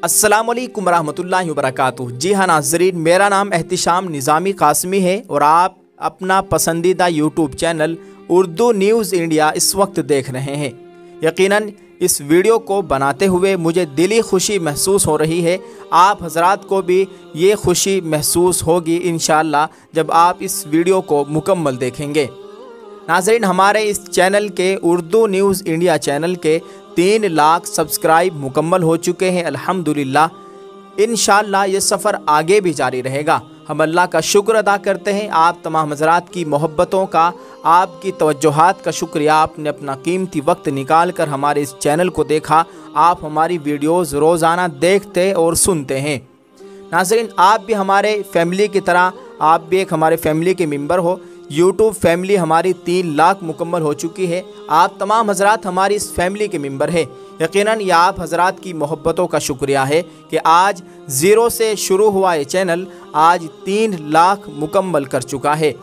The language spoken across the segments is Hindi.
अस्सलाम वालेकुम रहमतुल्लाहि व बरकातुहू। जी हाँ नाज़रीन, मेरा नाम एहतिशाम निज़ामी कासमी है और आप अपना पसंदीदा YouTube channel Urdu news India इस वक्त देख रहे हैं। यकीनन इस वीडियो को बनाते हुए मुझे दिली खुशी महसूस हो रही है। आप हजरात को भी ये खुशी महसूस होगी इंशाअल्लाह जब आप इस वीडियो को मुकम्मल देखेंगे। नाज़रीन, हमारे इस चैनल के उर्दू न्यूज़ इंडिया चैनल के 3 लाख सब्सक्राइब मुकम्मल हो चुके हैं अल्हम्दुलिल्लाह। इंशाअल्लाह ये सफ़र आगे भी जारी रहेगा। हम अल्लाह का शुक्र अदा करते हैं आप तमाम हज़रात की मोहब्बतों का, आपकी तवज्जोहात का शुक्रिया। आपने अपना कीमती वक्त निकाल कर हमारे इस चैनल को देखा। आप हमारी वीडियोज़ रोज़ाना देखते और सुनते हैं। नाज़रीन, आप भी हमारे फैमिली की तरह, आप भी एक हमारे फैमिली के मेंबर हो। यूट्यूब फैमिली हमारी 3 लाख मुकम्मल हो चुकी है। आप तमाम हजरात हमारी इस फैमिली के मेंबर है। यकीनन ये आप हजरात की मोहब्बतों का शुक्रिया है कि आज 0 से शुरू हुआ ये चैनल आज 3 लाख मुकम्मल कर चुका है।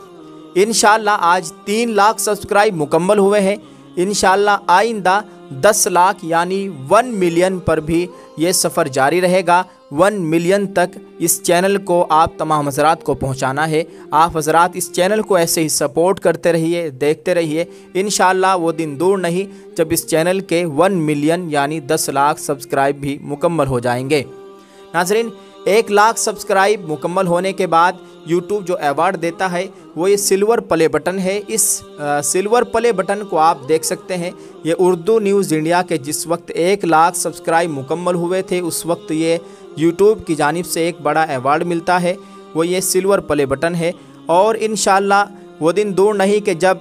इंशाअल्लाह आज 3 लाख सब्सक्राइब मुकम्मल हुए हैं। इंशाअल्लाह आइंदा 10 लाख यानी 1 मिलियन पर भी ये सफ़र जारी रहेगा। 1 मिलियन तक इस चैनल को आप तमाम हजरात को पहुंचाना है। आप हजरात इस चैनल को ऐसे ही सपोर्ट करते रहिए, देखते रहिए। इंशाअल्लाह वो दिन दूर नहीं जब इस चैनल के 1 मिलियन यानी 10 लाख सब्सक्राइब भी मुकम्मल हो जाएंगे। नाज़रीन, 1 लाख सब्सक्राइब मुकम्मल होने के बाद यूट्यूब जो अवार्ड देता है वो ये सिल्वर प्ले बटन है। इस सिल्वर प्ले बटन को आप देख सकते हैं। ये उर्दू न्यूज़ इंडिया के जिस वक्त 1 लाख सब्सक्राइब मुकम्मल हुए थे उस वक्त ये यूट्यूब की जानिब से एक बड़ा अवार्ड मिलता है, वो ये सिल्वर प्ले बटन है। और इंशाअल्लाह वो दिन दूर नहीं कि जब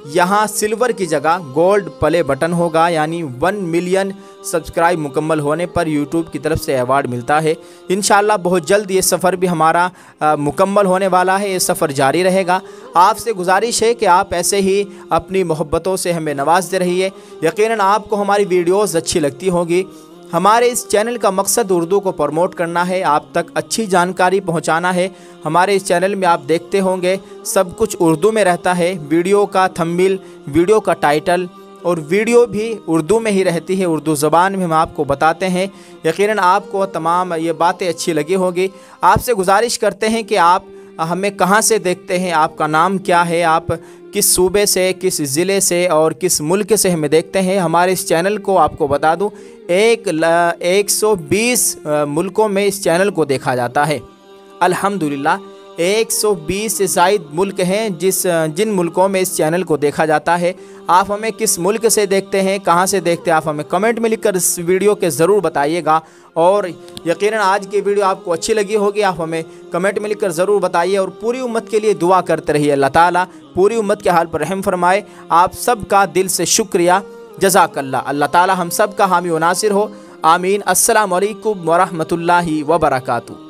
यहाँ सिल्वर की जगह गोल्ड प्ले बटन होगा, यानी 1 मिलियन सब्सक्राइब मुकम्मल होने पर यूट्यूब की तरफ से अवार्ड मिलता है। इंशाअल्लाह बहुत जल्द ये सफ़र भी हमारा मुकम्मल होने वाला है। ये सफ़र जारी रहेगा। आपसे गुजारिश है कि आप ऐसे ही अपनी मोहब्बतों से हमें नवाजते रहिए। यकीनन आपको हमारी वीडियोज़ अच्छी लगती होगी। हमारे इस चैनल का मकसद उर्दू को प्रमोट करना है, आप तक अच्छी जानकारी पहुंचाना है। हमारे इस चैनल में आप देखते होंगे सब कुछ उर्दू में रहता है। वीडियो का थंबनेल, वीडियो का टाइटल और वीडियो भी उर्दू में ही रहती है। उर्दू ज़बान में हम आपको बताते हैं। यकीनन आपको तमाम ये बातें अच्छी लगी होगी। आपसे गुजारिश करते हैं कि आप हमें कहाँ से देखते हैं, आपका नाम क्या है, आप किस सूबे से, किस ज़िले से और किस मुल्क से हमें देखते हैं। हमारे इस चैनल को आपको बता दूं 120 मुल्कों में इस चैनल को देखा जाता है। अल्हम्दुलिल्लाह 120 से ज़ायद मुल्क हैं जिन मुल्कों में इस चैनल को देखा जाता है। आप हमें किस मुल्क से देखते हैं, कहाँ से देखते हैं, आप हमें कमेंट में लिखकर इस वीडियो के ज़रूर बताइएगा। और यकीनन आज की वीडियो आपको अच्छी लगी होगी। आप हमें कमेंट में लिखकर ज़रूर बताइए और पूरी उम्मत के लिए दुआ करते रहिए। अल्लाह ताला पूरी उम्मत के हाल पर रहम फरमाए। आप सब का दिल से शुक्रिया, जज़ाकल्लाह। अल्लाह ताला हम सब का हामी व नासिर हो। आमीन। अस्सलामु अलैकुम व रहमतुल्लाहि व बरकातुहू।